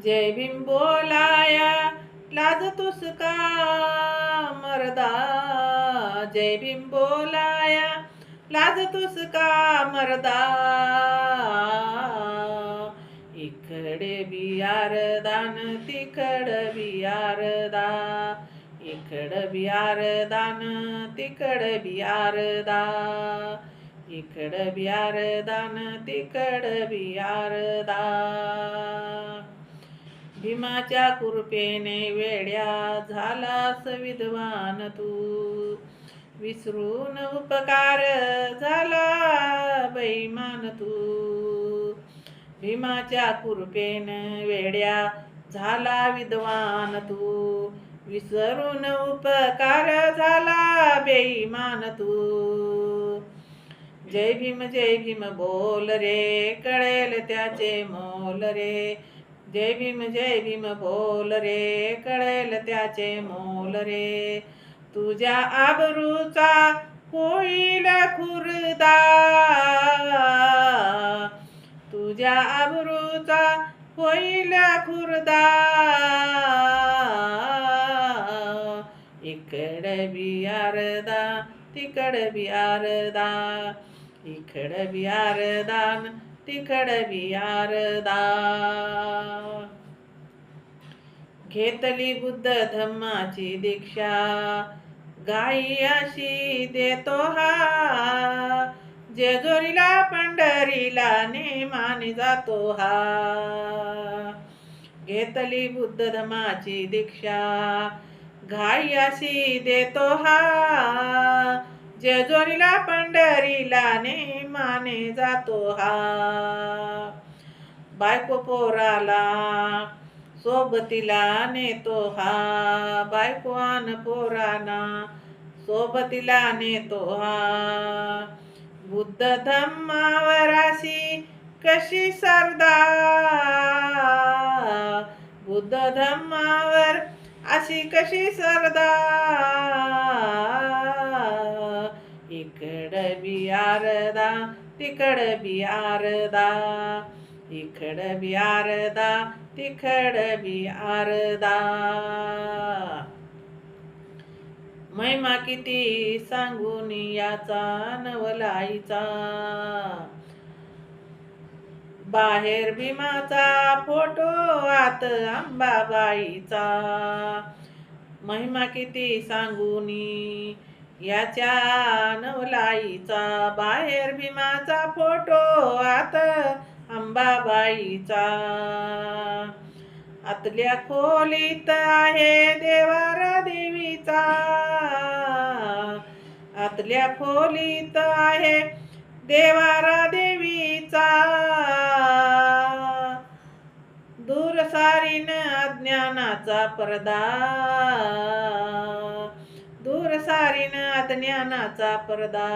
जय भीम बोलाया लाजतोस का मर्दा. जय भीम बोलाया लाजतोस का मर्दा. इकडे बियार दान तिकड बियार दा. इकड बियार दान तिकड बियार दा. इकड बियार दान तिकड बियार दा. भीमाच्या कृपेने वेड्या झालास विद्वान तू. विसरून उपकार झाला बैमान तू. भीमाच्या कृपेने वेड्या झाला विद्वान तू. विसरून उपकार झाला बेईमान तू. जय भीम बोल रे कळेल त्याचे मोल रे. जय भीम बोल रे कळेल त्याचे मोल रे. तुझ्या आबरूचा होईल खुर्दा. तुझ्या आबरूचा होईल खुर्दा. इकड बियारदा तिकड बियारदा. इकड बियारदान तिकड बियारदा. घेतली बुद्ध धम्माची दीक्षा गाई अशी देतो हा. जेजुरीला पंढरीला नेमाने जातो हा. घेतली बुद्ध धम्माची दीक्षा घाई अशी देतो हा. जेजुरीला पंढरीला नेमाने जातो हा. बायको पोराला सोबतीला नेतो हा. बायको आन पोरांना सोबतीला नेतो हा. बुद्ध धम्मावर अशी कशी श्रद्धा. बुद्ध धम्मावर अशी कशी श्रद्धा. इकड बियारदा तिकड बियारदा. इकड बियारदा तिकड बियारदा. महिमा किती सांगून याचा नवलाईचा. बाहेर भीमाचा फोटो आत अंबाबाईचा. महिमा किती सांगूनी याच्या नवलाईचा. बाहेर भीमाचा फोटो आत अंबाबाईचा. आतल्या खोलीत आहे देवारा देवीचा. आतल्या खोलीत आहे देवारा देवीचा. दूर सारीन अज्ञानाचा पडदा. दूर सारीन अज्ञानाचा पडदा.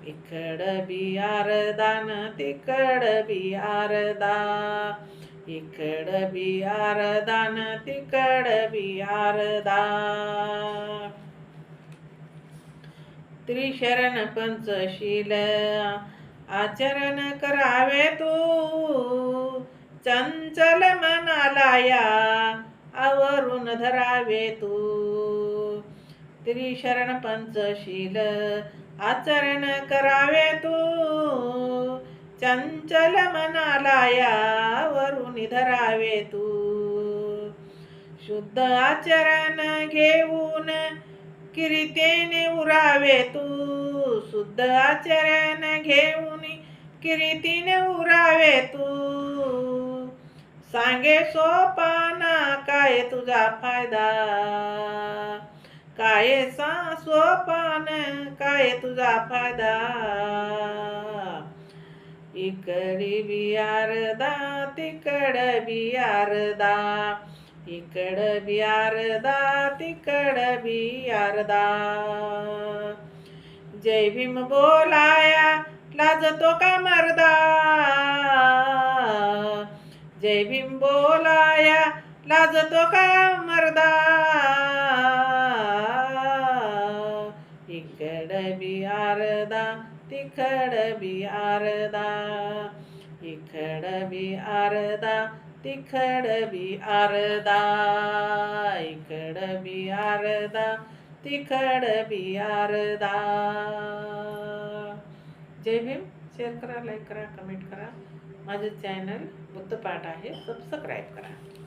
इकड बियारदान तिकड बियारदा. इकड बियारदान तिकड बियारदा. त्रिशरण पंचशील आचरण करावे तू. चंचल मनाला या आवरून धरावे तू. त्रिशरण पंचशील आचरण करावे तू. चंचल मनाला या वरून धरावे तू. शुद्ध आचरण घेऊन किरीतेने उरावे तू. शुद्ध आचरण घेऊन किरीतीने उरावे तू. सांगे सोपाना काय तुझा फायदा. काय सोपान काय तुझा फायदा. इकडी बियारदा तिकड बियारदा. इकड बियारदा तिकड बियारदा. जय भीम बोलाया लाजतो का मर्दा. जय भीम बोलाया लाजतो का मर्दा. इकड बियारदा तिकड बियारदा. इकड बियारदा तिखड बी अर्धा, इखड बी अर्धा, तिखड बी अर्धा. जय भीम. शेअर करा, लाईक करा, कमेंट करा. माझं चॅनल बुद्धपाठ आहे, सबस्क्राईब करा.